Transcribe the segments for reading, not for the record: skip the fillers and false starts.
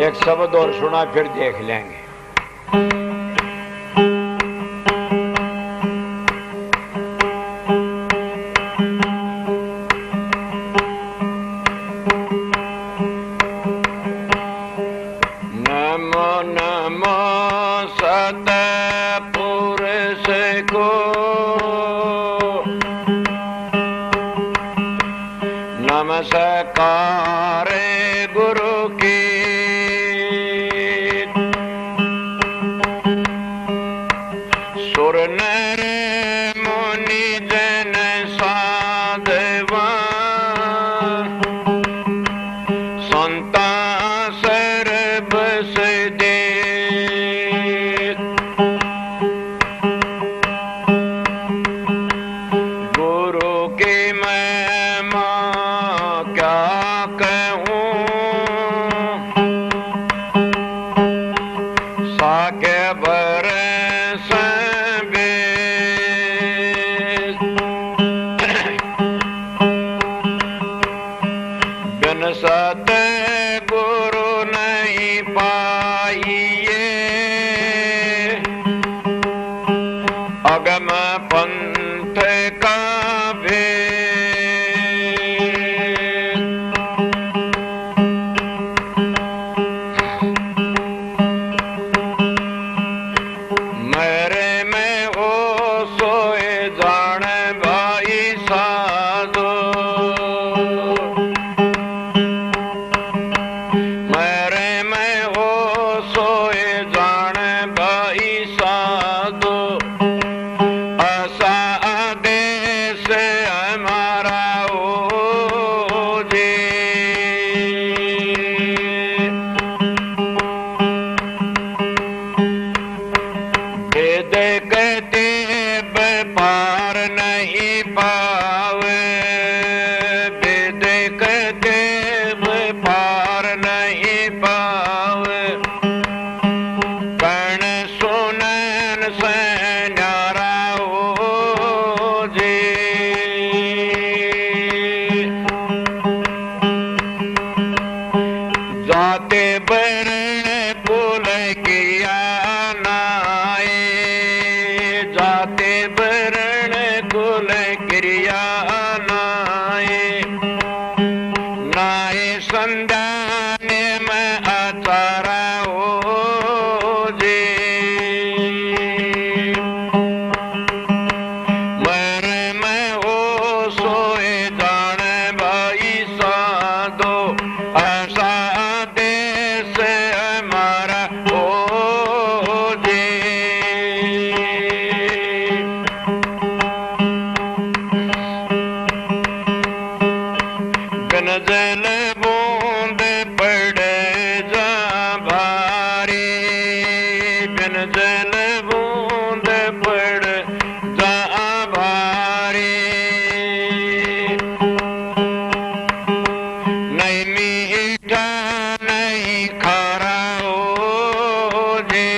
एक शब्द और सुना फिर देख लेंगे। नमो नमो सतपुरुष को, नमस्कार गुरु की, सुर नर मुनि जन साधवा, संता सर्व सिद्धि, गुरु की महिमा क्या कहूँ, साके बरस वेद, बिन सत गुरु नहीं पाइए, अगम पंथ का भेद। मेरे में हो सोए जान भाई साधो, मेरे में हो सोए जान भाई साधो, ऐसा आदेश हमारा हो जी। वेद कहते व्यापार नहीं पावे, वेद कहते व्यापार नहीं पावे, कर्ण सुनन से न्यारा हो जी। जाते वर्ण कुल किया नाए, जाते वर्ण कुल क्रिया नाए, नाए संधान में आचारा हो जी। मेरे में हो सोए जान भाई साधो, ऐसा देश हमारा हो जी। बिन जल बूंद पड़े जा भारी, बिन जल बूंद पड़ जा भारी, नहीं मीठा नहीं खारा हो जी।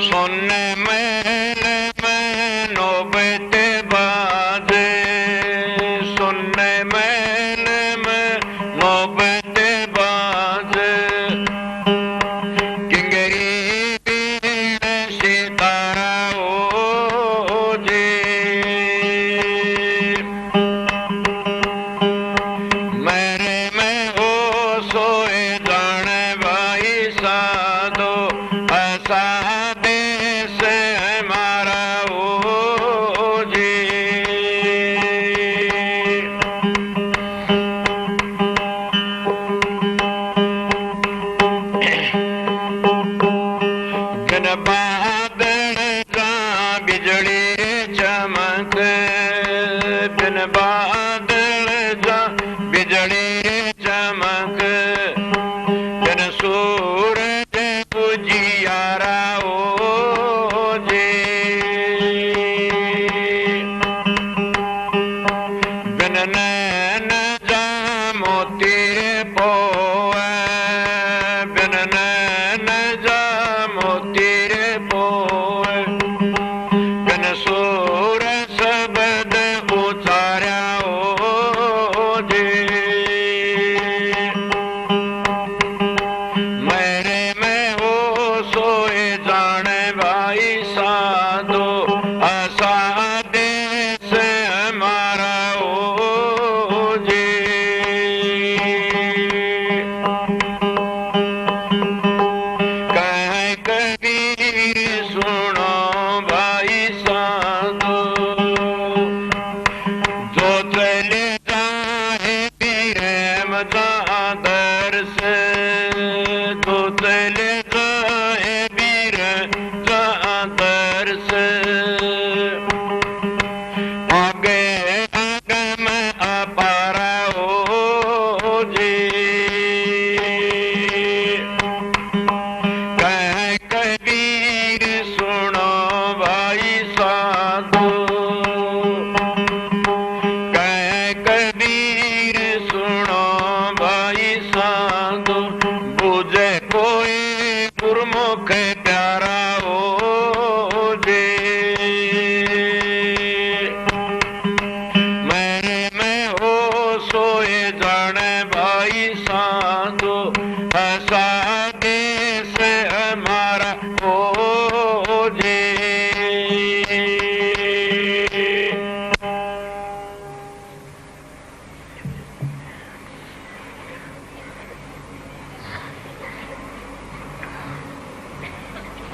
सुनने महल में नौबत बाजे, सुनने महल में नौबत बाजे, किंगरी बीण सितारा हो जी। मेरे में हो सोए जान भाई साधो, ऐसा देश हमारा हो जी। बिन बादल जा बिजली चमक, बिन बादल जा बिजली चमक, बिन सूरज उजियारा हो जी। बिन नैन जा मोती पोए, बिन नैन जा मोती पोए, बिन सूर शब्द उचारा हो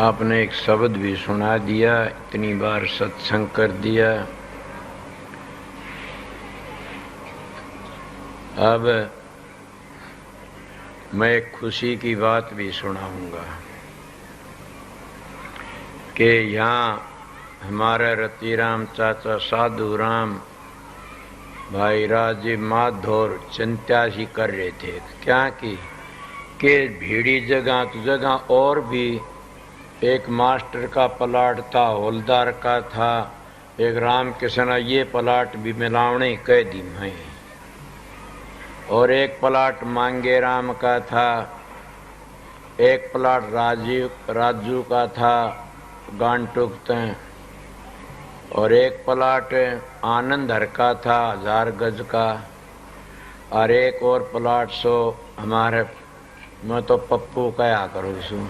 आपने एक शब्द भी सुना दिया, इतनी बार सत्संग कर दिया। अब मैं एक खुशी की बात भी सुनाऊंगा कि यहाँ हमारा रतिराम चाचा साधु राम भाई राजीव माधौर चिंता सी कर रहे थे। क्या की के भीड़ी जगह तो जगह और भी एक मास्टर का प्लाट था, हौलदार का था, एक राम किशन, ये प्लाट भी मिलावने कह दी मैं, और एक प्लाट मांगे राम का था, एक प्लाट राजू का था गांटुक तय, और एक प्लाट आनंद हर का था 1000 गज का, और एक और प्लाट सो हमारे, मैं तो पप्पू कया करूँ सू,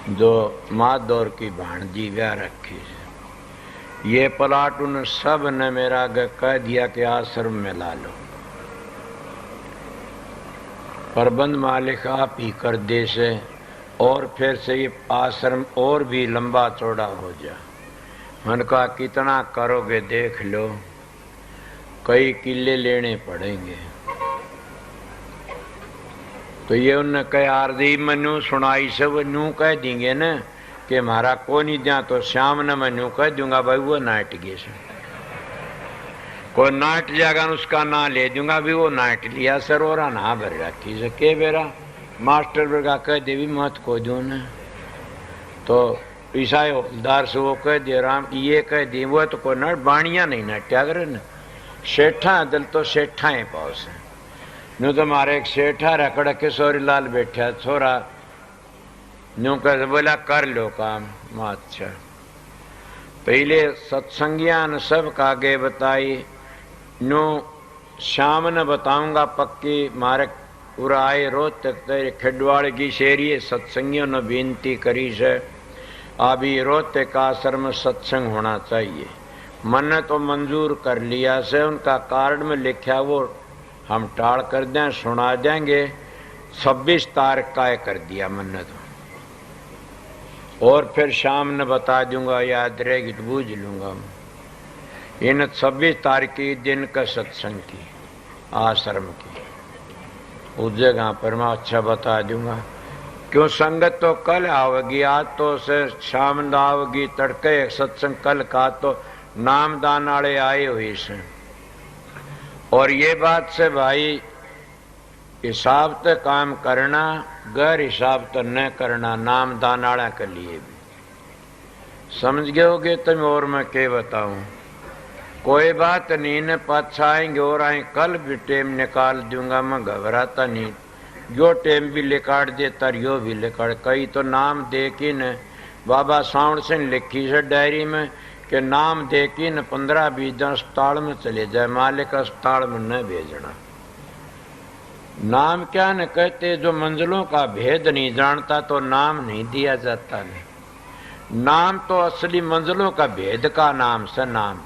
जो माधौर की भाणजी ब्याह रखी। ये प्लाट उन सब ने मेरा कह दिया कि आश्रम में ला लो, प्रबंध मालिक आप ही कर दे से, और फिर से ये आश्रम और भी लंबा चौड़ा हो जा। मैंने कहा कितना करोगे देख लो, कई किले लेने पड़ेंगे। तो ये उनने कहा आरदी मनु सुनाई से वो न्यू कह देंगे न कि हमारा को नहीं दिया, तो शाम ने मैं न्यू कह दूंगा भाई वो नाट गए से, कोई नाट जाएगा उसका ना ले दूंगा भी वो नाट लिया सर, और ना भर रखी से के बेरा मास्टर वर्गा कह दे भी मत को दू न, तो ईसाई हौलदार से वो कह दे राम की ये कह दी, वो तो कोई नट बाणिया नहीं नट्या करे न, सेठा दिल तो सेठा है पास है। न्यू तो मारे एक सेठा रकड़ किशोरी लाल बैठा छोरा, न्यू कह बोला कर लो काम। अच्छा पहले सत्संगिया ने सब कागे बताई, न्यू शाम ने बताऊंगा पक्की, मारे पूरा आए रोज तक तेरे खिडवाड़ की शेरी सत्संगियों ने बेनती करी से अभी रोज तक आश्रम सत्संग होना चाहिए। मन तो मंजूर कर लिया से, उनका कार्ड में लिखा वो हम टाल कर दें, सुना देंगे। 26 तारीख का कर दिया मन तो, और फिर शाम ने बता दूंगा, याद रहेगी तो बूझ लूंगा। इन 26 तारीख की दिन का सत्संग की आश्रम की उस जगह पर मैं अच्छा बता दूंगा, क्यों संगत तो कल आओगी, आज तो से शाम आओगी, तड़के सत्संग कल का तो नामदान वाले आए हुए से। और ये बात से भाई हिसाब तो काम करना, गैर हिसाब तो न करना, नामदान वाला के लिए भी समझ गए होगे तुम। और मैं क्या बताऊं, कोई बात नहीं, न पाछा आएंगे और आए, कल भी टेम निकाल दूंगा, मैं घबराता नहीं, जो टेम भी लिकाट देता यो भी लिकाट। कई तो नाम दे की न बाबा साउंड से लिखी से डायरी में कि नाम दे की न 15-20 दिन अस्पताल में चले जाए, मालिक अस्पताल में न भेजना। नाम क्या न कहते, जो मंजिलों का भेद नहीं जानता तो नाम नहीं दिया जाता। नहीं, नाम तो असली मंजिलों का भेद का नाम से नाम,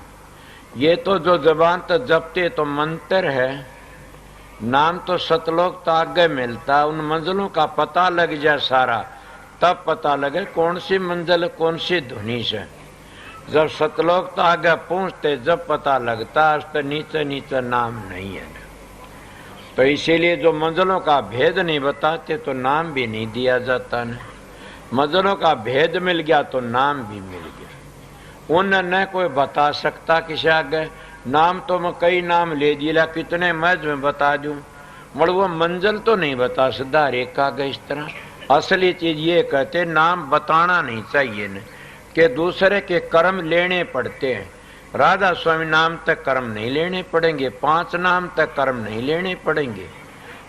ये तो जो जबान तो जपते तो मंत्र है, नाम तो सतलोक तो आगे मिलता, उन मंजिलों का पता लग जाए सारा, तब पता लगे कौन सी मंजिल कौन सी धुनी से। जब सतलोक तो आगे पहुंचते जब पता लगता, उसके नीचे नीचे नाम नहीं है। तो इसीलिए जो मंजिलों का भेद नहीं बताते तो नाम भी नहीं दिया जाता न। मंजिलों का भेद मिल गया तो नाम भी मिल गया। उन न कोई बता सकता किसी आगे, नाम तो मैं कई नाम ले दिया, कितने मैच में बता दूं, मगर वो मंजिल तो नहीं बता सकता एक आगे। इस तरह असली चीज ये कहते नाम बताना नहीं चाहिए न, कि दूसरे के कर्म लेने पड़ते हैं। राधा स्वामी नाम तक कर्म नहीं लेने पड़ेंगे, 5 नाम तक कर्म नहीं लेने पड़ेंगे,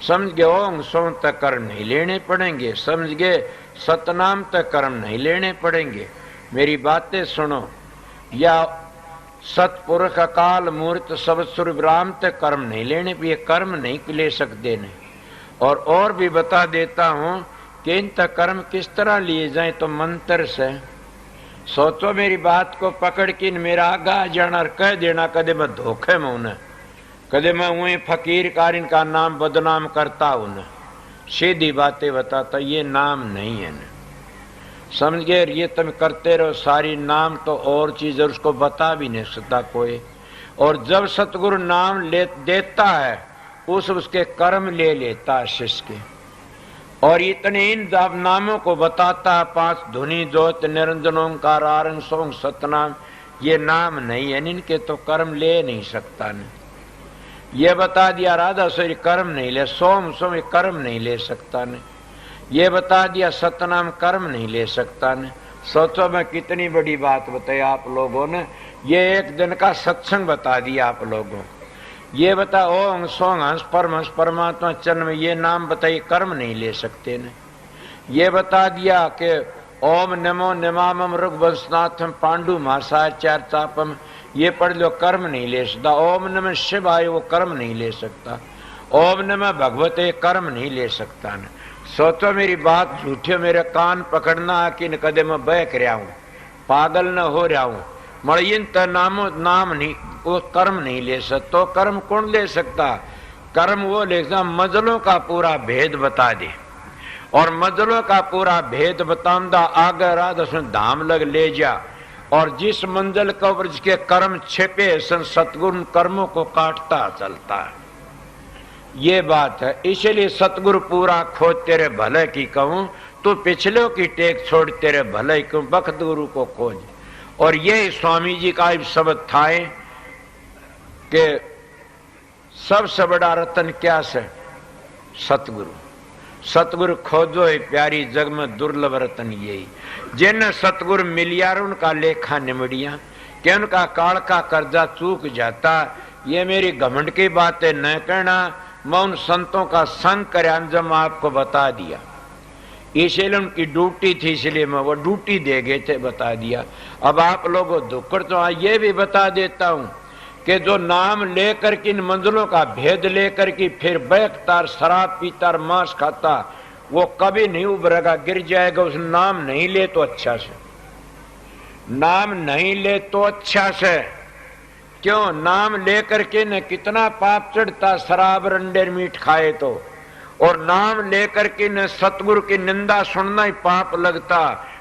समझ गए। ओम सोम तक कर्म नहीं लेने पड़ेंगे, समझ गए। सतनाम तक कर्म नहीं लेने पड़ेंगे। मेरी बातें सुनो, या सतपुरुष अकाल मूर्त सब स्वरूप राम तक कर्म नहीं लेने, ये कर्म नहीं ले सकते ने। और भी बता देता हूं कि इन तक कर्म किस तरह लिए जाए, तो मंत्र से। सोचो मेरी बात को पकड़ के मेरा आगा जाना और कह देना, कदे मैं धोखे में उन्हें, कदे मैं वही फकीर कारिन का नाम बदनाम करता उन्हें, सीधी बातें बताता, ये नाम नहीं है न। समझ गए। ये तुम करते रहो सारी, नाम तो और चीज है, उसको बता भी नहीं सकता कोई। और जब सतगुरु नाम ले देता है उसके कर्म ले लेता है शिष्य के। और इतने इन नामों को बताता है, 5 धुनी ज्योत निरंजन ओंकार आरंग सोंग सतनाम। ये नाम नहीं है, इनके तो कर्म ले नहीं सकता ने। ये बता दिया राधा सोई कर्म नहीं ले, सोम सोम कर्म नहीं ले सकता ने। ये बता दिया सतनाम कर्म नहीं ले सकता ने। सोचो मैं कितनी बड़ी बात बताई आप लोगों ने। ये एक दिन का सत्संग बता दिया आप लोगों। ये बता ओम सोंग हंस परमहंस परमात्मा चरण में ये नाम बताइए, कर्म नहीं ले सकते ने। ये बता दिया कि ओम नमो नमामम रघुवंशनाथम पांडु महासाचार चापम, ये पढ़ लो, कर्म नहीं ले सकता। ओम नमः शिवाय, वो कर्म नहीं ले सकता। ओम नमः भगवते, कर्म नहीं ले सकता ने। सोचो मेरी बात झूठे मेरे कान पकड़ना कि न कदे मैं बहक रहा हूं, पागल न हो रहा हूं। मड़िन त नामो नाम नहीं, वो कर्म नहीं ले सकता। तो कर्म कौन ले सकता? कर्म वो ले सकता मजलों का पूरा भेद बता दे। और मजलों का पूरा भेद बतांदा आगे राधा सुन धाम लग ले जा। और जिस मंजिल के ऊपर जिसके कर्म छिपे सन सतगुरु कर्मों को काटता चलता है। ये बात है। इसलिए सतगुरु पूरा खोज तेरे भले की कहूं, तू पिछले की टेक छोड़ तेरे भले क्यों, बख्त गुरु को खोज। और ये स्वामी जी का शब्द था कि सबसे बड़ा रतन क्या से? सतगुरु। सतगुरु खोजो है प्यारी जग में दुर्लभ रतन यही। जिन सतगुरु मिलिया उनका लेखा निमड़िया, कि उनका काल का कर्जा चूक जाता। ये मेरी घमंड की बातें न कहना, मैं उन संतों का संग कर अंजम आपको बता दिया। इसलिए उनकी ड्यूटी थी, इसलिए मैं वो ड्यूटी दे गए थे, बता दिया। अब आप लोगों दुक्कड़ तो ये भी बता देता हूं कि जो नाम लेकर के इन मंजिलों का भेद लेकर के फिर बैठता शराब पीता मांस खाता, वो कभी नहीं उभरेगा, गिर जाएगा। उस नाम नहीं ले तो अच्छा से, नाम नहीं ले तो अच्छा से। क्यों? नाम लेकर के न कितना पाप चढ़ता, शराब रंडेर मीठ खाए तो। और नाम लेकर के न सतगुरु की निंदा सुनना ही पाप लगता।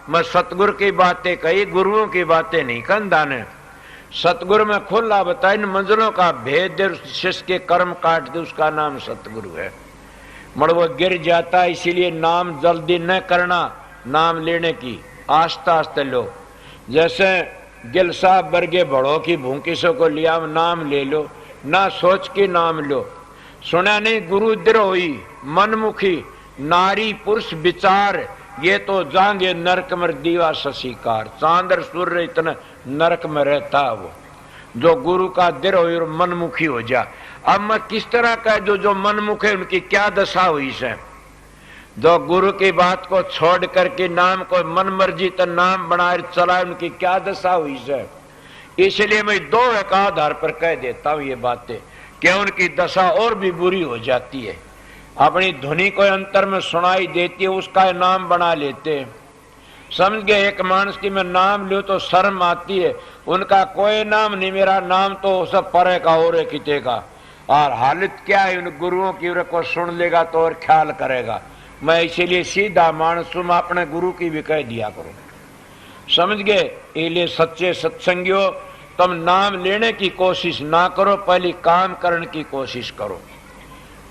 मैं सतगुरु की बातें कही, गुरुओं की बातें नहीं कंधा ने। सतगुरु में खुला बताया, इन मंजिलों का भेद दे, शिष्य के कर्म काट दे, उसका नाम सतगुरु है। मगर वो गिर जाता। इसीलिए नाम जल्दी न करना, नाम लेने की आस्ता आस्ता लो। जैसे गिल साहब बरगे बड़ों की भूकिसों को लिया, नाम ले लो, ना सोच के नाम लो। सुना नहीं गुरु द्रोही मनमुखी नारी पुरुष विचार, ये तो जांगे नरक मर दीवा शशिकार। चांद्र सूर्य इतना नरक में रहता वो जो गुरु का द्रोही और मनमुखी हो जा। अब मैं किस तरह का जो मनमुख है उनकी क्या दशा हुई से? जो गुरु की बात को छोड़ करके नाम को मन मर्जी तो नाम बनाए चला, उनकी क्या दशा हुई से? इसलिए मैं 2 एक आधार पर कह देता हूं ये बातें कि उनकी दशा और भी बुरी हो जाती है। अपनी ध्वनि को अंतर में सुनाई देती है, उसका नाम बना लेते हैं। समझ गए? एक मानस की मैं नाम लूं तो शर्म आती है, उनका कोई नाम नहीं, मेरा नाम तो सब परे का और किते का। और हालत क्या है उन गुरुओं की, को सुन लेगा तो और ख्याल करेगा। मैं इसीलिए सीधा मानस तुम अपने गुरु की भी कह दिया करो। समझ गए? इसलिए सच्चे सत्संगियों, तुम नाम लेने की कोशिश ना करो, पहले काम करने की कोशिश करो।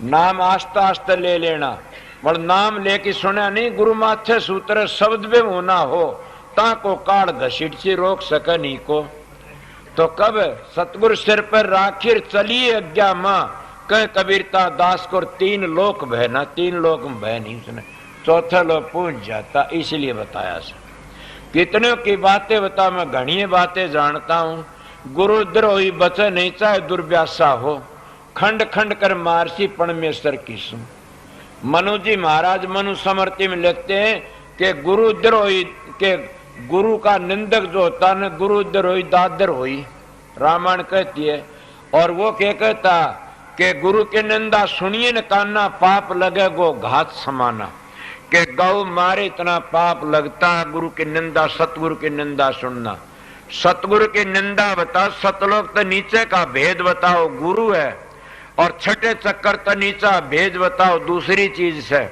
नाम आस्ता आस्ता ले लेना, पर नाम लेके सुना नहीं। गुरु माथे सूत्र शब्द भी होना हो, ताको काड़ घसीट से रोक सके नहीं को। तो कब सतगुरु सिर पर राखिर चलिए अज्ञा मां, कह कबीरता दास को 3 लोक बहना, 3 लोक में बह नहीं उसने, चौथे लोक पहुंच जाता। इसलिए बताया सर। कितने की बातें बता, मैं घनी बातें जानता हूं। गुरु द्रोही बचे नहीं, चाहे दुर्व्यासा हो, खंड खंड कर मारसी परमेश्वर की सुन। मनु जी महाराज मनु समृति में लिखते हैं कि गुरु द्रोही के गुरु का निंदक जो होता है, गुरु द्रोही दादर होई, रामायण कहती है। और वो क्या कहता कि गुरु की निंदा सुनिए न कान्ना, पाप लगे गो घात समाना। कि गौ मारे इतना पाप लगता है गुरु की निंदा, सतगुरु की निंदा सुनना। सतगुरु की निंदा बताओ, सतलोक तो नीचे का भेद बताओ गुरु है, और छठे चक्कर तो नीचा भेद बताओ दूसरी चीज से।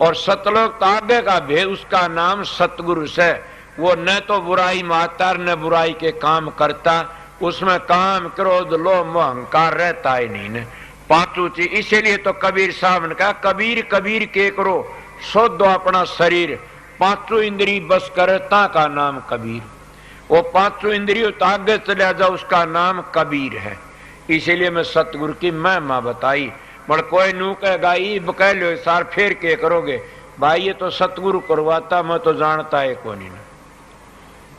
और सतलोक तागे का भेद, उसका नाम सतगुरु से। वो न तो बुराई माता न बुराई के काम करता, उसमें काम क्रोध लोभ मोह अहंकार रहता ही नहीं ने, पांचों चीज। इसीलिए तो कबीर साहब ने कहा कबीर कबीर के करो शोधो अपना शरीर, पांचों इंद्री बस करता का नाम कबीर। वो पांचों इंद्रियों तागे चला जाओ, उसका नाम कबीर है। इसीलिए मैं सतगुरु की महिमा बताई। मगर कोई नू कहेगा ईब कह लो सार फेर के करोगे, भाई ये तो सतगुरु करवाता, मैं तो जानता है कौन ही।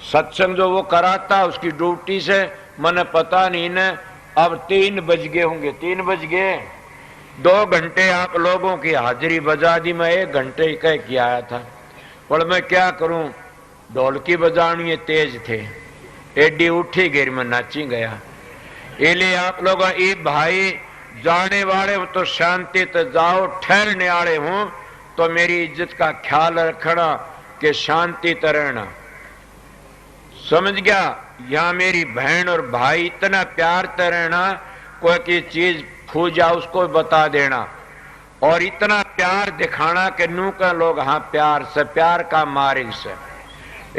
सत्संग जो वो कराता उसकी ड्यूटी से मैंने पता नहीं न, अब 3 बज गए होंगे, 3 बज गए। 2 घंटे आप लोगों की हाजिरी बजा दी, मैं 1 घंटे ही कह के आया था। पर मैं क्या करूं, ढोलकी बजानी तेज थे, एडी उठी गिर में नाची गया। इसलिए आप लोग ये भाई जाने वाले हो तो शांति तो जाओ, ठहरने वाले हो तो मेरी इज्जत का ख्याल रखना कि शांति तो रहना। समझ गया? यहाँ मेरी बहन और भाई इतना प्यार तो रहना, कोई की चीज खो जा उसको बता देना, और इतना प्यार दिखाना कि नू का लोग हाँ प्यार से, प्यार का मार्ग से।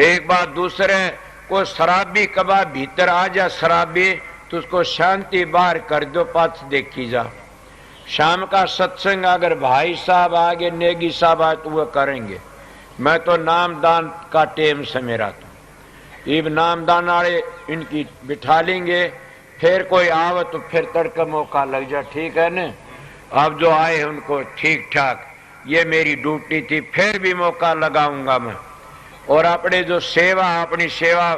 एक बात दूसरे को शराबी कबा भीतर आ जा शराबी, तो उसको शांति बाहर कर दो, पास देखी जा। शाम का सत्संग अगर भाई साहब आगे नेगी साहब आए तो वह करेंगे। मैं तो नामदान का टेम से मेरा तो ये नामदान वाले इनकी बिठा लेंगे, फिर कोई आवे तो फिर तड़का मौका लग जा, ठीक है न। अब जो आए उनको ठीक ठाक, ये मेरी ड्यूटी थी, फिर भी मौका लगाऊंगा मैं। और अपने जो सेवा, अपनी सेवा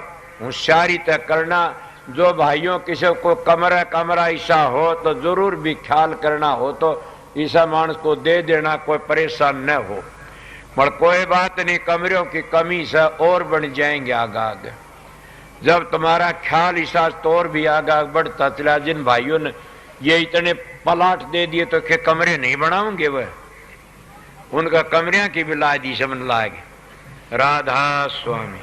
होशियारी तक करना। जो भाइयों किसी को कमरा कमरा ऐसा हो तो जरूर भी ख्याल करना हो तो ऐसा मानस को दे देना, कोई परेशान न हो। पर कोई बात नहीं, कमरों की कमी से और बन जाएंगे आगे। जब तुम्हारा ख्याल ऐसा तो और भी आगे बढ़ता चला। जिन भाइयों ने ये इतने प्लाट दे दिए तो क्या कमरे नहीं बनाओगे? वह उनका कमरिया की भी ला दी समझ लागे। राधा स्वामी।